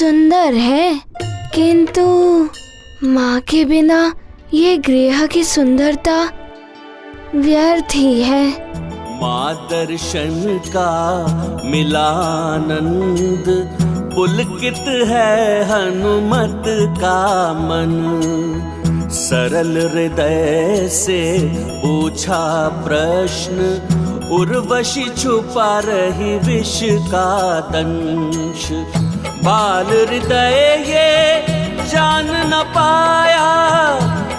सुंदर है, किंतु माँ के बिना ये गृह की सुंदरता व्यर्थ ही है। माँ दर्शन का मिलानंद, पुलकित है हनुमत का मन। सरल हृदय से पूछा प्रश्न, उर्वशी छुपा रही विष का दंश। बाल हृदय ये जान न पाया,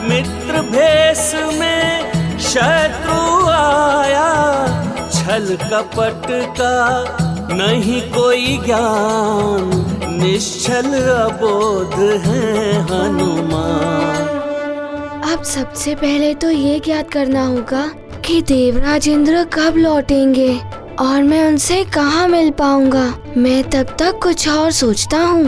मित्र भेष में शत्रु आया। छल कपट का नहीं कोई ज्ञान, निश्चल अबोध है हनुमान। अब सबसे पहले तो ये ज्ञात करना होगा कि देवराज इंद्र कब लौटेंगे और मैं उनसे कहाँ मिल पाऊंगा। मैं तब तक कुछ और सोचता हूँ।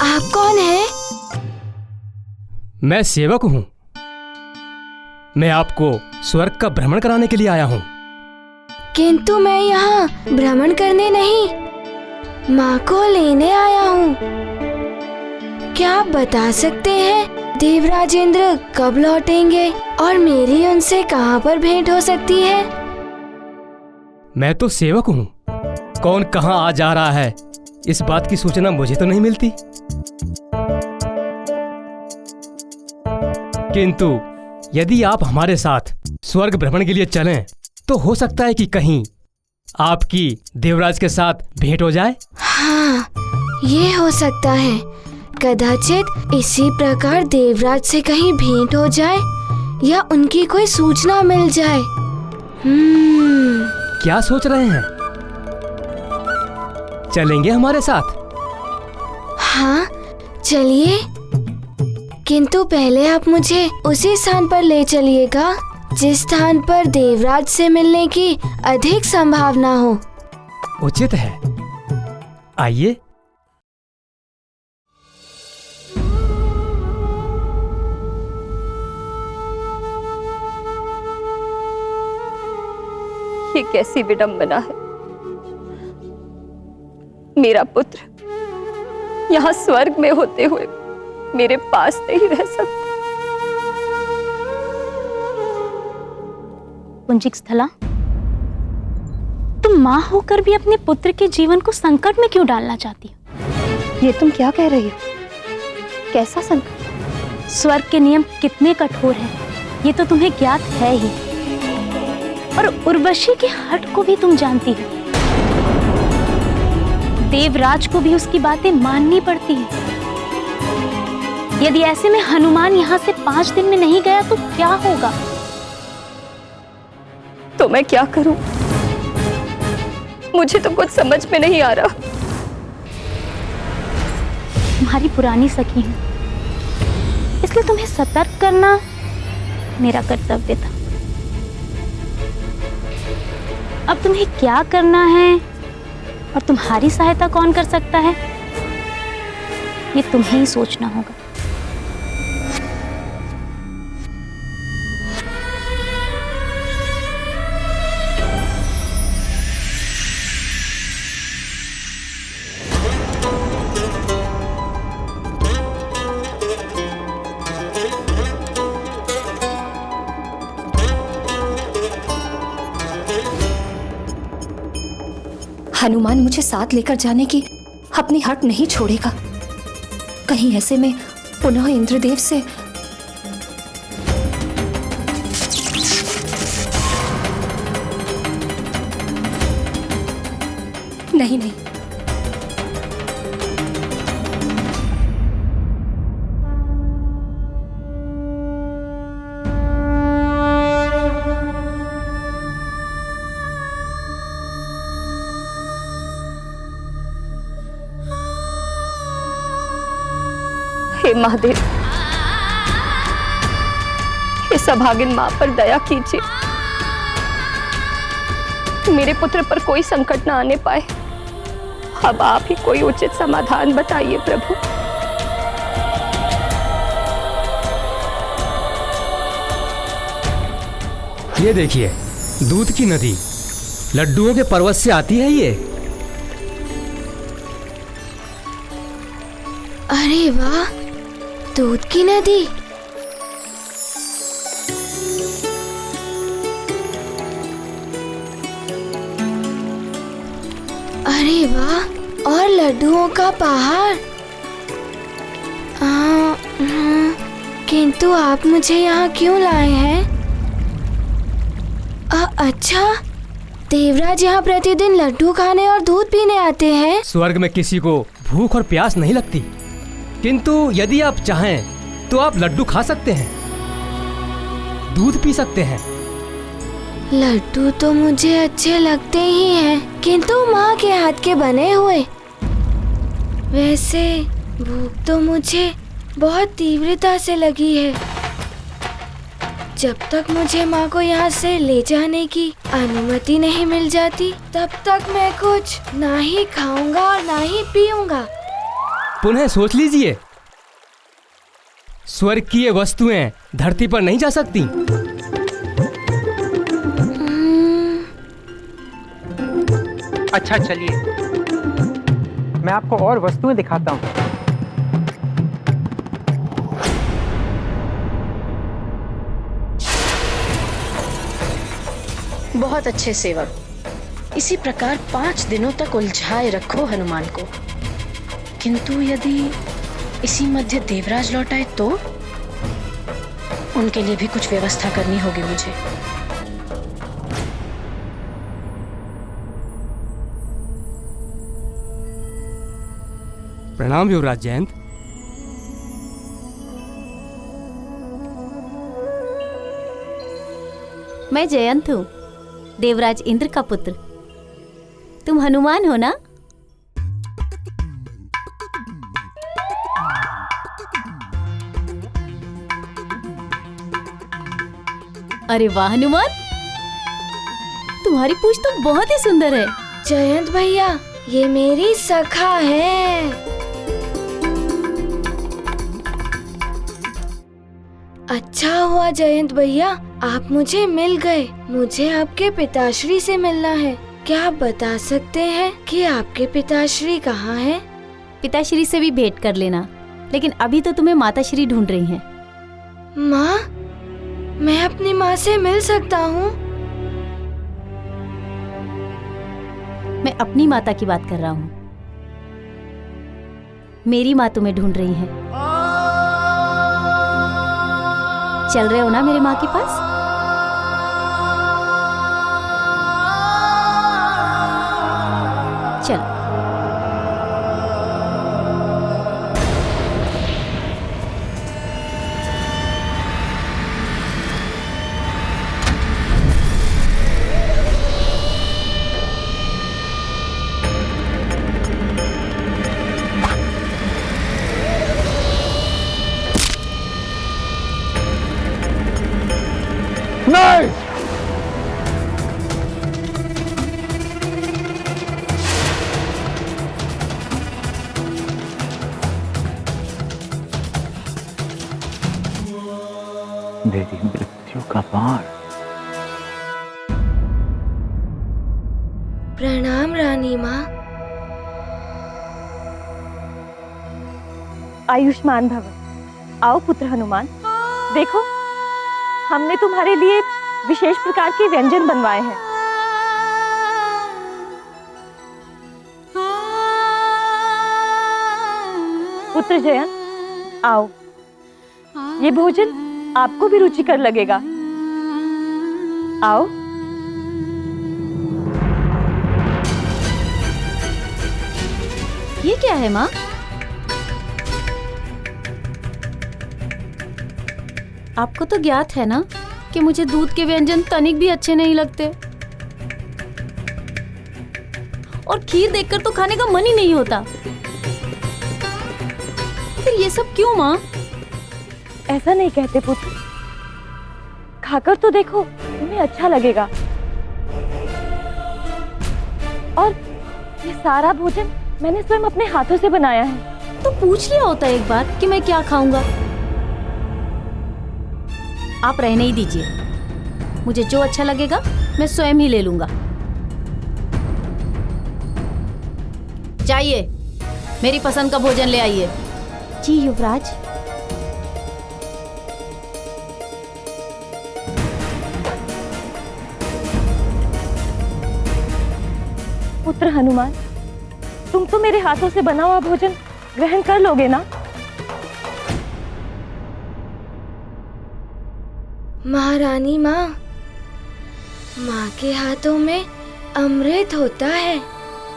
आप कौन हैं? मैं सेवक हूँ। मैं आपको स्वर्ग का भ्रमण कराने के लिए आया हूँ। किंतु मैं यहाँ भ्रमण करने नहीं, माँ को लेने आया हूँ। क्या आप बता सकते हैं देवराज इंद्र कब लौटेंगे और मेरी उनसे कहाँ पर भेंट हो सकती है? मैं तो सेवक हूँ, कौन कहाँ आ जा रहा है इस बात की सूचना मुझे तो नहीं मिलती। किंतु यदि आप हमारे साथ स्वर्ग भ्रमण के लिए चलें तो हो सकता है कि कहीं आपकी देवराज के साथ भेंट हो जाए। हाँ, ये हो सकता है। कदाचित इसी प्रकार देवराज से कहीं भेंट हो जाए या उनकी कोई सूचना मिल जाए। क्या सोच रहे हैं? चलेंगे हमारे साथ? हाँ, चलिए। किंतु पहले आप मुझे उसी स्थान पर ले चलिएगा जिस स्थान पर देवराज से मिलने की अधिक संभावना हो। उचित है, आइए। ये कैसी विडंबना है। मेरा पुत्र यहाँ स्वर्ग में होते हुए मेरे पास नहीं रह सकता। पुंजिक स्थला, तुम माँ होकर भी अपने पुत्र के जीवन को संकट में क्यों डालना चाहती हो? ये तुम क्या कह रही हो? कैसा संकट? स्वर्ग के नियम कितने कठोर हैं, ये तो तुम्हें ज्ञात है ही। और उर्वशी के हठ को भी तुम जानती हो। देवराज को भी उसकी बातें माननी पड़ती हैं। यदि ऐसे में हनुमान यहाँ से 5 दिन में नहीं गया तो क्या होगा? तो मैं क्या करूं? मुझे तो कुछ समझ में नहीं आ रहा। तुम्हारी पुरानी सखी हूं, इसलिए तुम्हें सतर्क करना मेरा कर्तव्य था। अब तुम्हें क्या करना है और तुम्हारी सहायता कौन कर सकता है, ये तुम्हें ही सोचना होगा। हनुमान मुझे साथ लेकर जाने की अपनी हट नहीं छोड़ेगा। कहीं ऐसे में पुनः इंद्रदेव से नहीं। हे महादेव, इस अभागिन मां पर दया कीजिए। मेरे पुत्र पर कोई संकट न आने पाए। अब आप ही कोई उचित समाधान बताइए प्रभु। ये देखिए, दूध की नदी लड्डुओं के पर्वत से आती है ये। अरे वाह, दूध की नदी। अरे वाह, और लड्डुओं का पहाड़। किंतु आप मुझे यहाँ क्यों लाए हैं? अच्छा, देवराज यहाँ प्रतिदिन लड्डू खाने और दूध पीने आते हैं। स्वर्ग में किसी को भूख और प्यास नहीं लगती, किंतु यदि आप चाहें तो आप लड्डू खा सकते हैं, दूध पी सकते हैं। लड्डू तो मुझे अच्छे लगते ही हैं, किंतु माँ के हाथ के बने हुए। वैसे भूख तो मुझे बहुत तीव्रता से लगी है। जब तक मुझे माँ को यहाँ से ले जाने की अनुमति नहीं मिल जाती, तब तक मैं कुछ ना ही खाऊंगा और ना ही पीऊंगा। पुनः सोच लीजिए, स्वर्ग की ये वस्तुएं धरती पर नहीं जा सकती। अच्छा चलिए, मैं आपको और वस्तुएं दिखाता हूँ। बहुत अच्छे सेवक, इसी प्रकार 5 दिनों तक उलझाए रखो हनुमान को। किंतु यदि इसी मध्य देवराज लौट आए तो उनके लिए भी कुछ व्यवस्था करनी होगी मुझे। प्रणाम युवराज जयंत। मैं जयंत हूँ, देवराज इंद्र का पुत्र। तुम हनुमान हो ना? अरे वाह हनुमान, तुम्हारी पूंछ तो बहुत ही सुंदर है। जयंत भैया, ये मेरी सखा है। अच्छा हुआ जयंत भैया, आप मुझे मिल गए। मुझे आपके पिताश्री से मिलना है। क्या आप बता सकते हैं कि आपके पिताश्री कहाँ हैं? पिताश्री से भी भेंट कर लेना, लेकिन अभी तो तुम्हें माताश्री ढूंढ रही हैं। माँ, मैं अपनी माँ से मिल सकता हूँ? मैं अपनी माता की बात कर रहा हूँ। मेरी माँ तुम्हें ढूंढ रही है। चल रहे हो ना मेरी माँ के पास? चलो। नहीं! मेरी मृत्यु का बाण। प्रणाम रानी माँ। आयुष्मान भव। आओ पुत्र हनुमान, देखो हमने तुम्हारे लिए विशेष प्रकार के व्यंजन बनवाए हैं। पुत्र जयंत, आओ, ये भोजन आपको भी रुचिकर लगेगा। आओ। ये क्या है माँ? आपको तो ज्ञात है ना कि मुझे दूध के व्यंजन तनिक भी अच्छे नहीं लगते, और खीर देखकर तो खाने का मन ही नहीं होता। फिर ये सब क्यों माँ? ऐसा नहीं कहते पुत्र, खाकर तो देखो, तुम्हें अच्छा लगेगा। और ये सारा भोजन मैंने स्वयं अपने हाथों से बनाया है। तो पूछ लिया होता एक बार कि मैं क्या खाऊंगा। आप रहने ही दीजिए, मुझे जो अच्छा लगेगा मैं स्वयं ही ले लूंगा। जाइए, मेरी पसंद का भोजन ले आइए। जी युवराज। पुत्र हनुमान, तुम तो मेरे हाथों से बना हुआ भोजन ग्रहण कर लोगे ना? महारानी माँ, माँ के हाथों में अमृत होता है।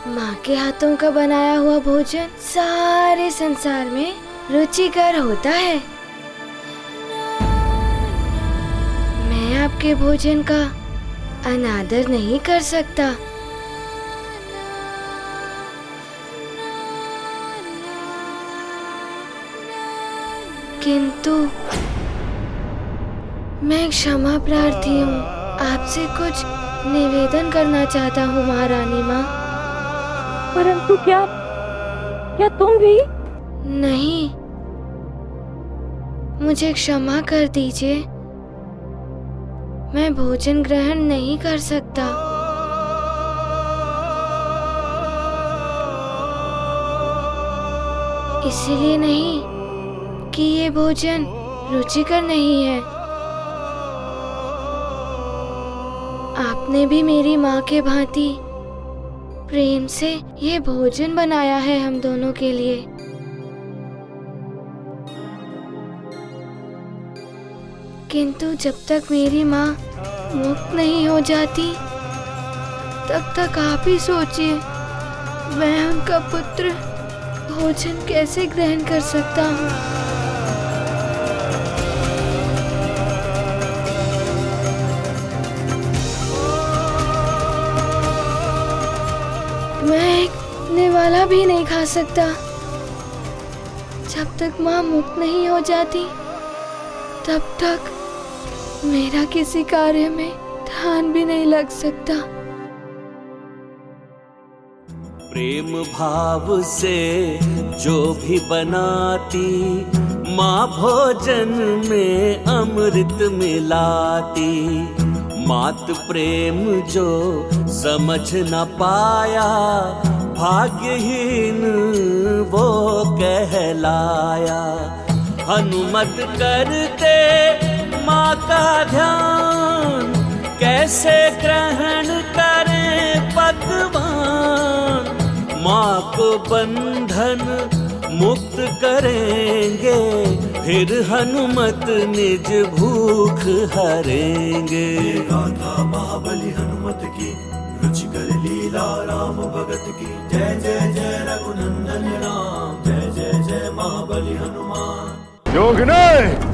माँ के हाथों का बनाया हुआ भोजन सारे संसार में रुचिकर होता है। मैं आपके भोजन का अनादर नहीं कर सकता। किंतु मैं क्षमा प्रार्थी हूँ, आपसे कुछ निवेदन करना चाहता हूँ महारानी माँ। परंतु क्या तुम भी? नहीं, मुझे क्षमा कर दीजिए, मैं भोजन ग्रहण नहीं कर सकता। इसलिए नहीं कि ये भोजन रुचिकर नहीं है। आपने भी मेरी माँ के भांति प्रेम से ये भोजन बनाया है हम दोनों के लिए। किंतु जब तक मेरी माँ मुक्त नहीं हो जाती, तब तक आप ही सोचिए, मैं उनका पुत्र भोजन कैसे ग्रहण कर सकता हूँ। मैं एक निवाला भी नहीं खा सकता। जब तक माँ मुक्त नहीं हो जाती, तब तक मेरा किसी कार्य में ध्यान भी नहीं लग सकता। प्रेम भाव से जो भी बनाती, माँ भोजन में अमृत मिलाती। मात प्रेम जो समझ न पाया, भाग्यहीन वो कहलाया। हनुमत करते माँ का ध्यान, कैसे ग्रहण करें पकवान। माँ को बंधन मुक्त करेंगे, फिर हनुमत निज भूख हरेंगे। गाथा महाबली हनुमत की, रुचिकर लीला राम भगत की। जय जय जय रघुनंदन राम, जय जय जय महाबली हनुमान। योगिनी,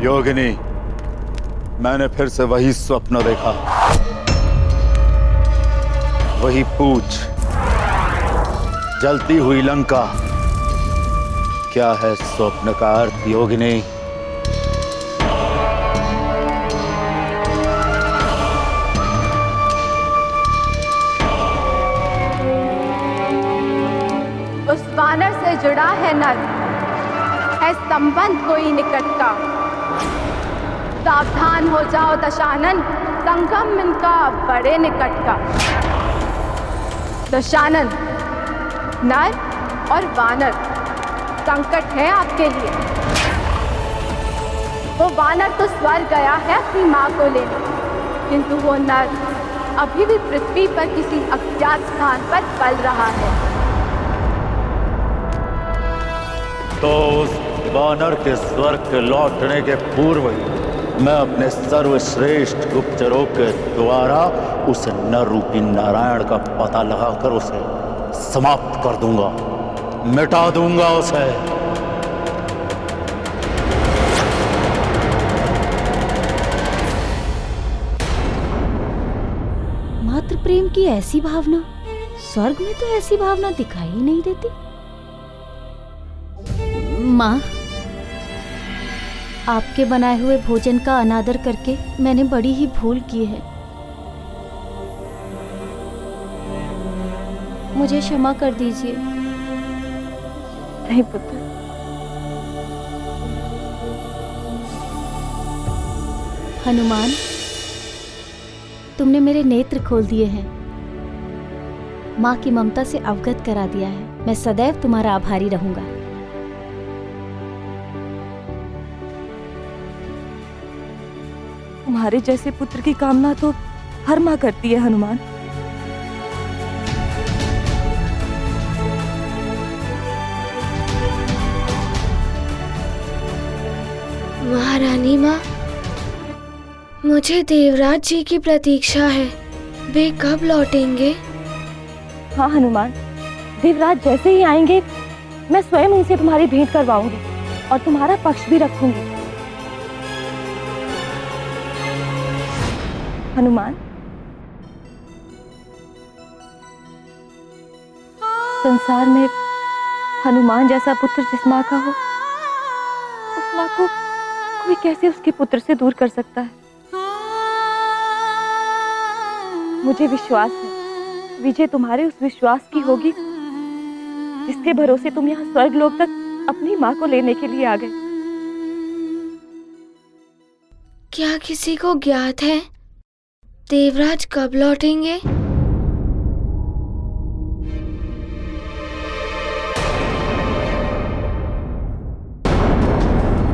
योगिनी, मैंने फिर से वही स्वप्न देखा, वही पूछ, जलती हुई लंका। क्या है स्वप्न का अर्थ योगिनी? उस वानर से जुड़ा है नर, है संबंध कोई निकट का। सावधान हो जाओ दशानन, संगम इनका बड़े निकट का। दशानन, नर और वानर संकट है आपके लिए। वो वानर तो स्वर्ग गया है अपनी माँ को लेने, किंतु वो नर अभी भी पृथ्वी पर किसी अज्ञात स्थान पर पल रहा है। तो उस वानर के स्वर्ग के लौटने के पूर्व ही मैं अपने सर्वश्रेष्ठ गुप्तचरों के द्वारा उस नर रूपी नारायण का पता लगाकर उसे समाप्त कर दूंगा, मिटा दूंगा उसे। प्रेम की ऐसी भावना स्वर्ग में तो ऐसी भावना दिखाई ही नहीं देती। माँ, आपके बनाए हुए भोजन का अनादर करके मैंने बड़ी ही भूल की है। मुझे क्षमा कर दीजिए। नहीं पुत्र, हनुमान, तुमने मेरे नेत्र खोल दिए हैं, माँ की ममता से अवगत करा दिया है। मैं सदैव तुम्हारा आभारी रहूंगा। तुम्हारे जैसे पुत्र की कामना तो हर माँ करती है हनुमान। महारानी माँ, मुझे देवराज जी की प्रतीक्षा है। वे कब लौटेंगे? हाँ हनुमान, देवराज जैसे ही आएंगे मैं स्वयं उनसे तुम्हारी भेंट करवाऊंगी और तुम्हारा पक्ष भी रखूंगी। हनुमान, संसार में हनुमान जैसा पुत्र जिस माँ का हो, उस माँ को कोई कैसे उसके पुत्र से दूर कर सकता है। मुझे विश्वास है विजय तुम्हारे उस विश्वास की होगी जिसके भरोसे तुम यहाँ स्वर्ग लोक तक अपनी माँ को लेने के लिए आ गए। क्या किसी को ज्ञात है देवराज कब लौटेंगे?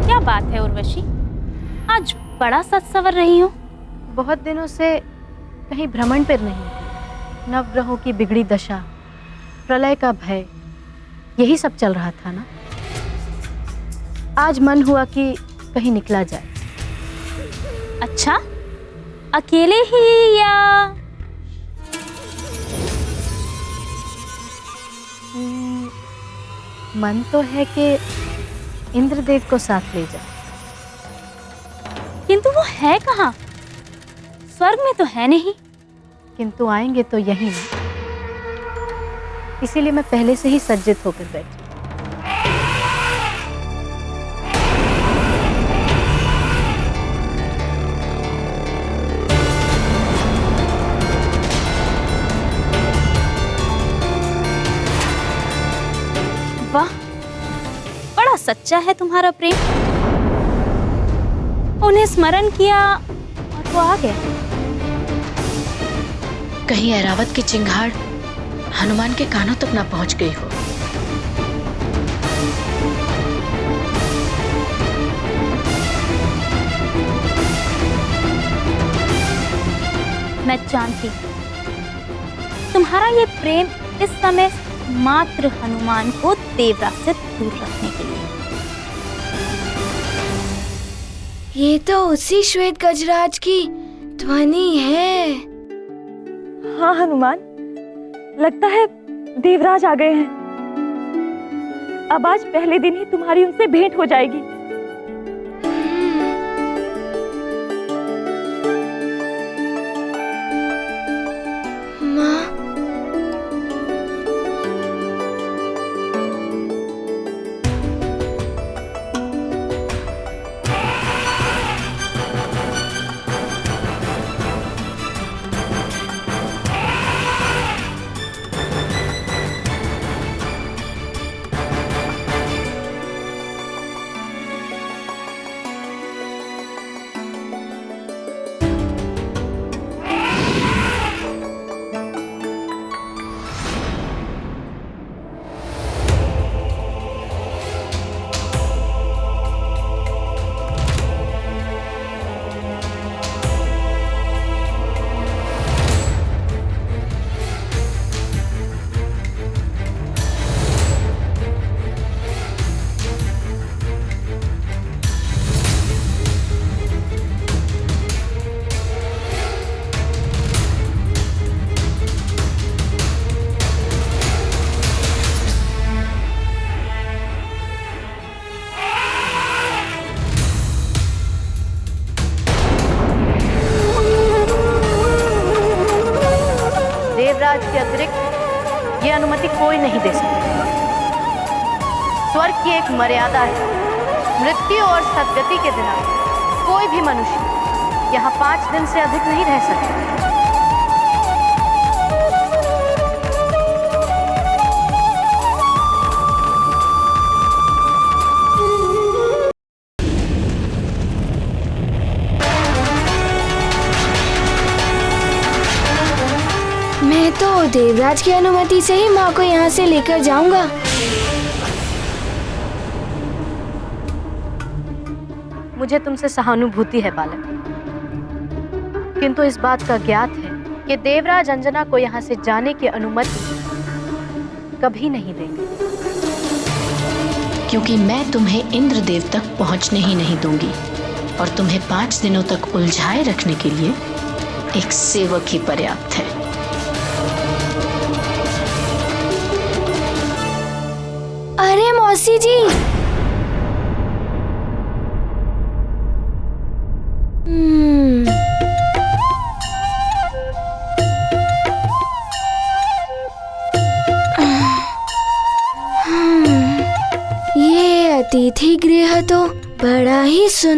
क्या बात है उर्वशी, आज बड़ा सच सवर रही हो। बहुत दिनों से कहीं भ्रमण पर नहीं थी। नवग्रहों की बिगड़ी दशा, प्रलय का भय, यही सब चल रहा था ना। आज मन हुआ कि कहीं निकला जाए। अच्छा, अकेले ही या? मन तो है कि इंद्रदेव को साथ ले जाए। किंतु वो है कहाँ? स्वर्ग में तो है नहीं। किंतु आएंगे तो यहीं ना, इसीलिए मैं पहले से ही सज्जित होकर बैठी। वाह, बड़ा सच्चा है तुम्हारा प्रेम। उन्हें स्मरण किया और वो आ गए। कहीं ऐरावत की चिंगाड़ हनुमान के कानों तक ना पहुंच गई हो। मैं जानती हूँ तुम्हारा ये प्रेम इस समय मात्र हनुमान को देवराज से दूर रखने के लिए। ये तो उसी श्वेत गजराज की ध्वनि है। हाँ हनुमान, लगता है देवराज आ गए हैं। अब आज पहले दिन ही तुम्हारी उनसे भेंट हो जाएगी। माँ, कोई नहीं दे सकता। स्वर्ग की एक मर्यादा है। मृत्यु और सद्गति के बिना कोई भी मनुष्य यहाँ 5 दिन से अधिक नहीं रह सकता। मैं तो देवराज की अनुमति से ही माँ को यहाँ से लेकर जाऊंगा। मुझे तुमसे सहानुभूति है बालक, किंतु इस बात का ज्ञात है कि देवराज अंजना को यहाँ से जाने की अनुमति कभी नहीं देंगे। क्योंकि मैं तुम्हें इंद्रदेव तक पहुँचने ही नहीं दूंगी और तुम्हें 5 दिनों तक उलझाए रखने के लिए एक सेवक ही पर्याप्त है। अरे मौसी जी, ये अतिथि गृह तो बड़ा ही सुंदर